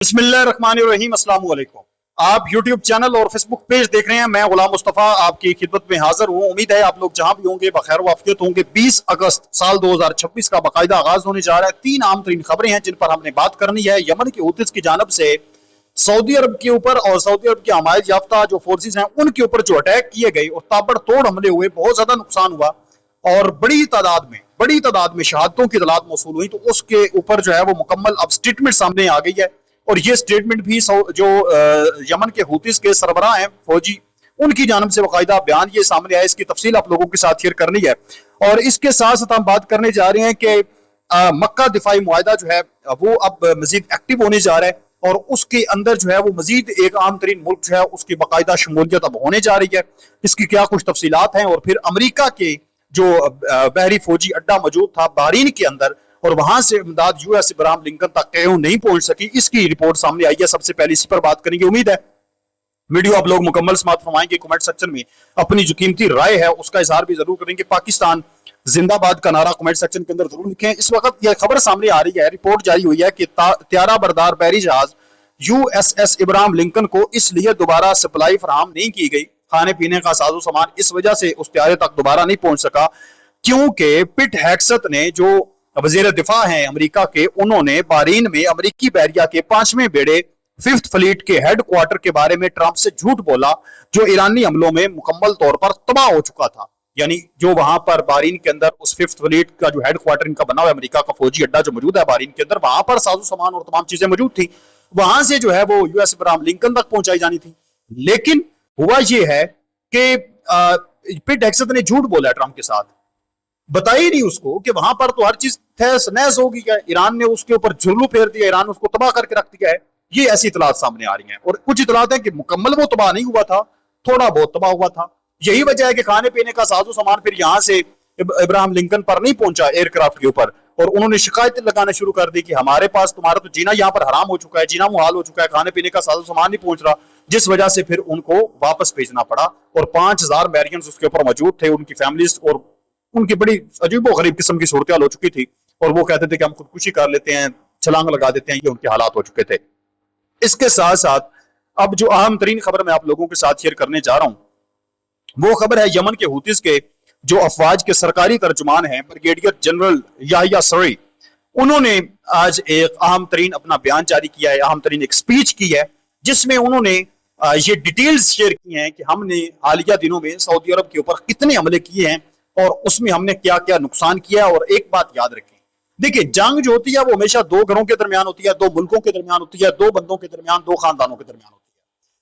बिस्मिल्लाहिर्रहमानिर्रहीम, अस्सलाम वालेकुम। आप YouTube चैनल और फेसबुक पेज देख रहे हैं। मैं गुलाम मुस्तफ़ा आपकी खिदमत में हाजिर हूँ। उम्मीद है आप लोग जहां भी होंगे बखैर वाफियत होंगे। 20 अगस्त साल 2026 का बाकायदा आगाज होने जा रहा है। 3 अहम तरीन खबरें हैं जिन पर हमने बात करनी है। यमन के हूतीस की जानब से सऊदी अरब के ऊपर और सऊदी अरब की हमायत याफ्ता जो फोर्सेज हैं उनके ऊपर जो अटैक किए गए और ताबड़तोड़ हमले हुए, बहुत ज्यादा नुकसान हुआ और बड़ी तादाद में शहादतों की इतलात मौसूल हुई। तो उसके ऊपर जो है वो मुकम्मल अब स्टेटमेंट सामने आ गई है और ये स्टेटमेंट भी जो यमन के हूतीस के सरबराह हैं फौजी, उनकी जानब से बाकायदा बयान ये सामने आया। इसकी तफसील आप लोगों के साथ शेयर करनी है और इसके साथ साथ हम बात करने जा रहे हैं कि मक्का दिफाई मुआहदा जो है वो अब मजीद एक्टिव होने जा रहा है और उसके अंदर जो है वो मजीद एक आम तरीन मुल्क जो है उसकी बाकायदा शमूलियत अब होने जा रही है। इसकी क्या कुछ तफसीलात हैं और फिर अमरीका के जो बहरी फौजी अड्डा मौजूद था बहरीन के अंदर और वहां से इमदाद यूएस इब्राहिम लिंकन तक क्यों नहीं पहुंच सकी, इसकी रिपोर्ट सामने आई है। सबसे पहले इस पर बात करेंगे। उम्मीद है वीडियो आप लोग मुकम्मल समाअत फरमाएंगे। कमेंट सेक्शन में अपनी जो कीमती राय है उसका इजहार भी जरूर करेंगे। पाकिस्तान जिंदाबाद का नारा कमेंट सेक्शन के अंदर जरूर लिखें। इस वक्त यह खबर सामने आ रही है, रिपोर्ट जारी हुई है कि त्यारा बरदार बहरी जहाज यूएसएस इब्राहिम लिंकन को इसलिए दोबारा सप्लाई फराहम नहीं की गई, खाने पीने का साजो सामान इस वजह से उस त्यारे तक दोबारा नहीं पहुंच सका क्योंकि पिट हेक्सत ने जो वजीर दिफा हैं अमेरिका के, उन्होंने बहरीन में अमेरिकी बहरिया के 5वें बेड़े फिफ्थ फ्लीट के हेड क्वार्टर के बारे में ट्रंप से झूठ बोला जो ईरानी हमलों में मुकम्मल तौर पर तबाह हो चुका था। यानी जो वहां पर बहरीन के अंदर उस फिफ्थ फ्लीट का जो हेड क्वार्टर इनका बना हुआ है, अमेरिका का फौजी अड्डा जो मौजूद है बहरीन के अंदर, वहां पर साजो सामान और तमाम चीजें मौजूद थी। वहां से जो है वो यूएस इब्राहिम लिंकन तक पहुंचाई जानी थी। लेकिन हुआ ये है कि पिट हेक्सत ने झूठ बोला ट्रंप के साथ, बताई नहीं उसको कि वहां पर तो हर चीज तहस नहस होगी है, ईरान ने उसके ऊपर झुल्लू फेर दिया, ईरान ने उसको तबाह करके रख दिया है। ये ऐसी इतलात सामने आ रही हैं और कुछ इतलात है कि मुकम्मल वो तबाह नहीं हुआ था, थोड़ा बहुत तबाह हुआ था। यही वजह है कि खाने पीने का साजो सामान फिर यहां से इब्राहिम लिंकन पर नहीं पहुंचा एयरक्राफ्ट के ऊपर और उन्होंने शिकायतें लगाना शुरू कर दी कि हमारे पास तुम्हारा तो जीना यहाँ पर हराम हो चुका है, जीना मुहाल हो चुका है, खाने पीने का साजो सामान नहीं पहुंच रहा, जिस वजह से फिर उनको वापस भेजना पड़ा। और 5000 अमेरिकन उसके ऊपर मौजूद थे, उनकी फैमिलीज, और उनकी बड़ी अजीबो गरीब किस्म की सूरत हो चुकी थी और वो कहते थे कि हम खुदकुशी कर लेते हैं, छलांग लगा देते हैं। ये उनके हालात हो चुके थे। इसके साथ साथ अब जो अहम तरीन खबर मैं आप लोगों के साथ शेयर करने जा रहा हूं वो खबर है यमन के हूतीस के जो अफवाज के सरकारी तर्जुमान हैं ब्रिगेडियर जनरल याहिया सरी, उन्होंने आज एक अहम तरीन अपना बयान जारी किया है, अहम तरीन एक स्पीच की है जिसमें उन्होंने ये डिटेल्स शेयर की हैं कि हमने हालिया दिनों में सऊदी अरब के ऊपर कितने हमले किए हैं और उसमें हमने क्या क्या नुकसान किया। और एक बात याद रखें, देखिए जंग जो होती है वो हमेशा दो घरों के दरमियान होती है, दो मुल्कों के दरमियान होती है, दो बंदों के दरमियान, दो खानदानों के दरमियान होती है।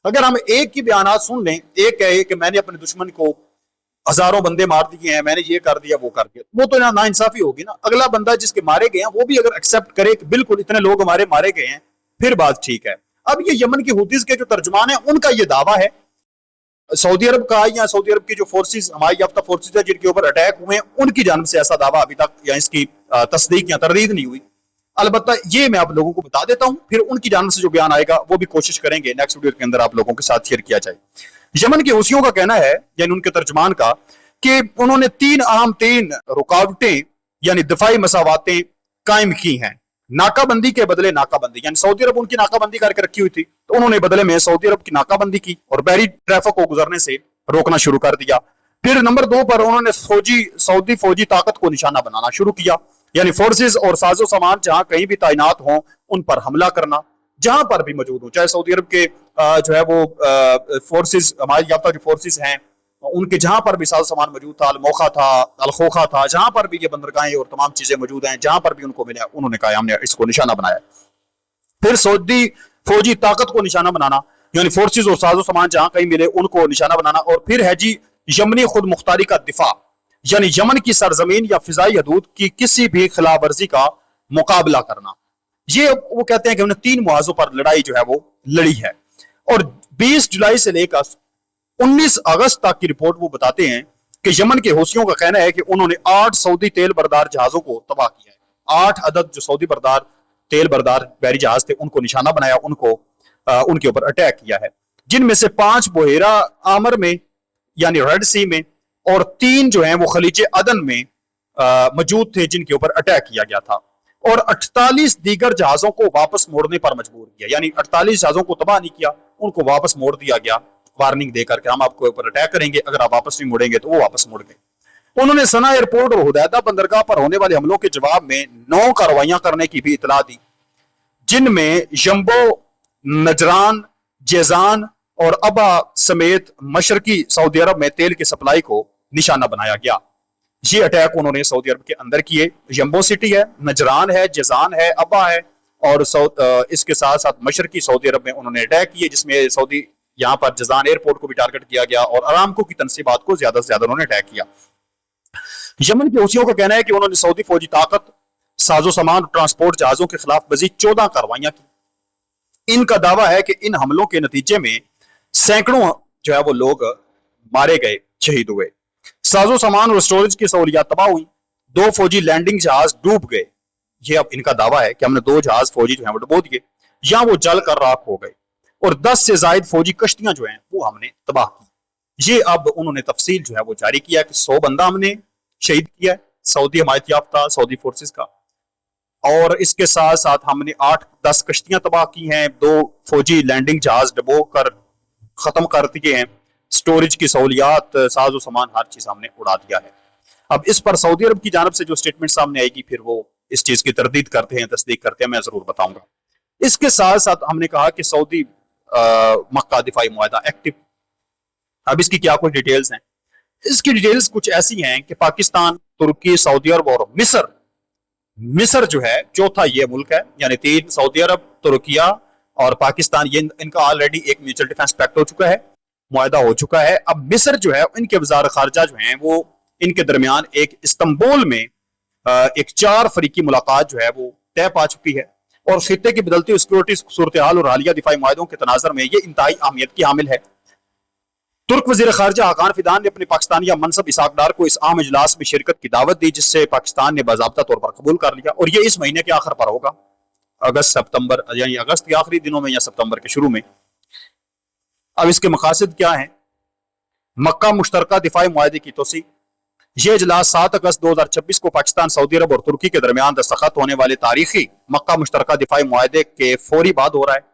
अगर हम एक की बयान सुन लें, एक कहे कि मैंने अपने दुश्मन को हजारों बंदे मार दिए हैं, मैंने ये कर दिया वो कर दिया, वो तो ना इंसाफी होगी ना। अगला बंदा जिसके मारे गए हैं वो भी अगर एक्सेप्ट करे कि बिल्कुल इतने लोग हमारे मारे गए हैं, फिर बात ठीक है। अब ये यमन की हूतीस के जो तर्जुमान है उनका ये दावा है सऊदी अरब का या सऊदी अरब की जो फोर्सेस हमारी याफ्ता फोर्सेस है जिनके ऊपर अटैक हुए हैं उनकी जानब से ऐसा दावा अभी तक या इसकी तस्दीक या तरदीद नहीं हुई। अलबत्ता ये मैं आप लोगों को बता देता हूं, फिर उनकी जानब से जो बयान आएगा वो भी कोशिश करेंगे नेक्स्ट वीडियो के अंदर आप लोगों के साथ शेयर किया जाए। यमन के हूसियों का कहना है यानी उनके तर्जुमान का कि उन्होंने 3 अहम रुकावटें यानी दिफाई मसावातें कायम की हैं। नाकाबंदी के बदले नाकाबंदी, यानी सऊदी अरब उनकी नाकाबंदी करके रखी हुई थी तो उन्होंने बदले में सऊदी अरब की नाकाबंदी की और बहरी ट्रैफिक को गुजरने से रोकना शुरू कर दिया। फिर नंबर 2 पर उन्होंने सऊदी फौजी ताकत को निशाना बनाना शुरू किया, यानी फोर्सेस और साजो सामान जहां कहीं भी तैनात हों उन पर हमला करना, जहां पर भी मौजूद हो, चाहे सऊदी अरब के जो है वो फोर्सेस हमारी याफ्ता जो फोर्सेस हैं उनके जहां पर भी साजो सामान मौजूद था, अलमोखा था, अलखोखा था, जहां पर भी ये बंदरगाहें और तमाम चीजें मौजूद हैं, जहां पर भी उनको मिला उन्होंने कहा हमने इसको निशाना बनाया। फिर सऊदी फौजी ताकत को निशाना बनाना, यानी फोर्सेस और साजो सामान जहां कहीं मिले उनको निशाना बनाना। और फिर है जी यमनी खुद मुख्तारी का दिफा, यानी यमन की सरजमीन या फिजाई हदूद की किसी भी खिलाफ वर्जी का मुकाबला करना। ये वो कहते हैं कि उन्होंने 3 मुआवजों पर लड़ाई जो है वो लड़ी है। और 20 जुलाई से लेकर 19 अगस्त तक की रिपोर्ट वो बताते हैं कि यमन के हौसियों का कहना है कि उन्होंने 8 सऊदी तेल बरदार जहाजों को तबाह किया है। 8 अदद जो सऊदी बरदार तेल बरदार बहरी जहाज थे उनको निशाना बनाया, उनको उनके ऊपर अटैक किया है, जिनमें से 5 बुहेरा आमर में यानी रेड सी में और 3 जो हैं वो खलीज अदन में मौजूद थे जिनके ऊपर अटैक किया गया था। اور 48 دیگر جہازوں کو واپس موڑنے پر مجبور کیا. یعنی 48 جہازوں کو تباہ نہیں کیا, ان کو واپس موڑ دیا گیا وارننگ دے کر کے ہم آپ کو اوپر اٹیک کریں گے, اگر آپ واپس نہیں موڑیں گے تو وہ واپس موڑ گئے. انہوں نے سنا ایئرپورٹ اور حدیدہ بندرگاہ پر ہونے والے حملوں کے جواب میں 9 کارروائیاں کرنے کی بھی اطلاع دی, جن میں یمبو, نجران, جیزان اور ابا سمیت مشرقی سعودی عرب میں تیل کی سپلائی کو نشانہ بنایا گیا. یہ اٹیک انہوں نے سعودی عرب کے اندر کیے. یمبو سٹی ہے, نجران ہے, جیزان ہے, ابا ہے, اور اس کے ساتھ ساتھ مشرقی سعودی عرب میں انہوں نے اٹیک کیے, جس میں سعودی یہاں پر جیزان ایئرپورٹ کو بھی ٹارگٹ کیا گیا اور ارامکو کی تنصیبات کو زیادہ سے زیادہ انہوں نے اٹیک کیا. یمن کے حوثیوں کا کہنا ہے کہ انہوں نے سعودی فوجی طاقت, ساز و سامان اور ٹرانسپورٹ جہازوں کے خلاف مزید 14 کارروائیاں کی. ان کا دعویٰ ہے کہ ان حملوں کے نتیجے میں سینکڑوں جو ہے وہ لوگ مارے گئے, شہید ہوئے, ساز و سامان اور اسٹوریج کی سہولیات تباہ ہوئی, 2 فوجی لینڈنگ جہاز ڈوب گئے. یہ اب ان کا دعویٰ ہے کہ ہم نے 2 جہاز فوجی جو ہیں وہ ڈبو دیے یا وہ جل کر راکھ ہو گئے, اور 10 سے زائد فوجی کشتیاں جو ہیں وہ ہم نے تباہ کی. یہ اب انہوں نے تفصیل جو ہے وہ جاری کیا کہ 100 بندہ ہم نے شہید کیا ہے سعودی حمایت یافتہ سعودی فورسز کا, اور اس کے ساتھ ساتھ ہم نے 8-10 کشتیاں تباہ کی ہیں, 2 فوجی لینڈنگ جہاز ڈبو کر ختم کر دیے ہیں, سٹوریج کی سہولیات, ساز و سامان, ہر چیز ہم نے اڑا دیا ہے. اب اس پر سعودی عرب کی جانب سے جو سٹیٹمنٹ سامنے آئے گی پھر وہ اس چیز کی تردید کرتے ہیں, تصدیق کرتے ہیں, میں ضرور بتاؤں گا. اس کے ساتھ ساتھ ہم نے کہا کہ سعودی مکہ دفاعی معاہدہ ایکٹیو. اب اس کی کیا کچھ ڈیٹیلز ہیں؟ اس کی ڈیٹیلز کچھ ایسی ہیں کہ پاکستان, ترکی, سعودی عرب اور مصر جو ہے چوتھا یہ ملک ہے, یعنی 3 سعودی عرب, ترکیہ اور پاکستان, یہ ان کا آلریڈی ایک میوچل ڈیفنس پیکٹ ہو چکا ہے, معاہدہ ہو چکا ہے. اب مصر جو ہے ان کے وزارت خارجہ جو ہیں وہ ان کے درمیان ایک استنبول میں ایک 4 فریقی ملاقات جو ہے وہ طے پا چکی ہے, اور خطے کی بدلتی سیکورٹی صورتحال اور حالیہ دفاعی معاہدوں کے تناظر میں یہ انتہائی اہمیت کی حامل ہے. ترک وزیر خارجہ حاقان فیدان نے اپنے پاکستانی منصب اسحاق ڈار کو اس عام اجلاس میں شرکت کی دعوت دی, جس سے پاکستان نے باضابطہ طور پر قبول کر لیا, اور یہ اس مہینے کے آخر پر ہوگا, اگست-ستمبر, یعنی اگست کے آخری دنوں میں یا ستمبر کے شروع میں. اب اس کے مقاصد کیا ہیں؟ مکہ مشترکہ دفاعی معاہدے کی توسیع. یہ اجلاس 7 اگست 2026 کو پاکستان, سعودی عرب اور ترکی کے درمیان دستخط ہونے والے تاریخی مکہ مشترکہ دفاعی معاہدے کے فوری بعد ہو رہا ہے.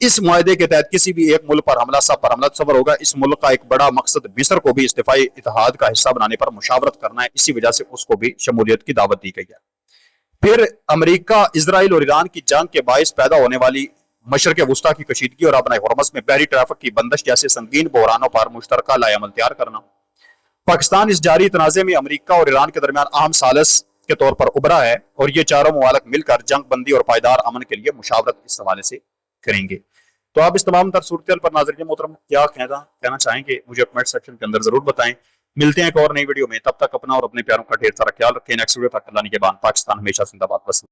اس معاہدے کے تحت کسی بھی ایک ملک پر حملہ تصور ہوگا. اس ملک کا ایک بڑا مقصد مصر کو بھی اس دفاعی اتحاد کا حصہ بنانے پر مشاورت کرنا ہے, اسی وجہ سے اس کو بھی شمولیت کی دعوت دی گئی ہے. پھر امریکہ, اسرائیل اور ایران کی جنگ کے باعث پیدا ہونے والی مشرق وسطیٰ کی کشیدگی اور ابن ہرمز میں بحری ٹریفک کی بندش جیسے سنگین بحرانوں پر مشترکہ لائحہ عمل تیار کرنا. پاکستان اس جاری تنازع میں امریکہ اور ایران کے درمیان اہم ثالث کے طور پر ابھرا ہے, اور یہ چاروں ممالک مل کر جنگ بندی اور پائیدار امن کے لیے مشاورت اس حوالے سے کریں گے. تو آپ اس تمام تر صورتحال پر ناظرین محترم کیا کہنا چاہیں گے مجھے کمنٹ سیکشن کے اندر ضرور بتائیں. ملتے ہیں ایک اور نئی ویڈیو میں, تب تک اپنا اور اپنے پیاروں کا ڈھیر سارا خیال رکھیں. نیکسٹ ویڈیو تک اللہ نگہبان. پاکستان ہمیشہ زندہ باد. بس.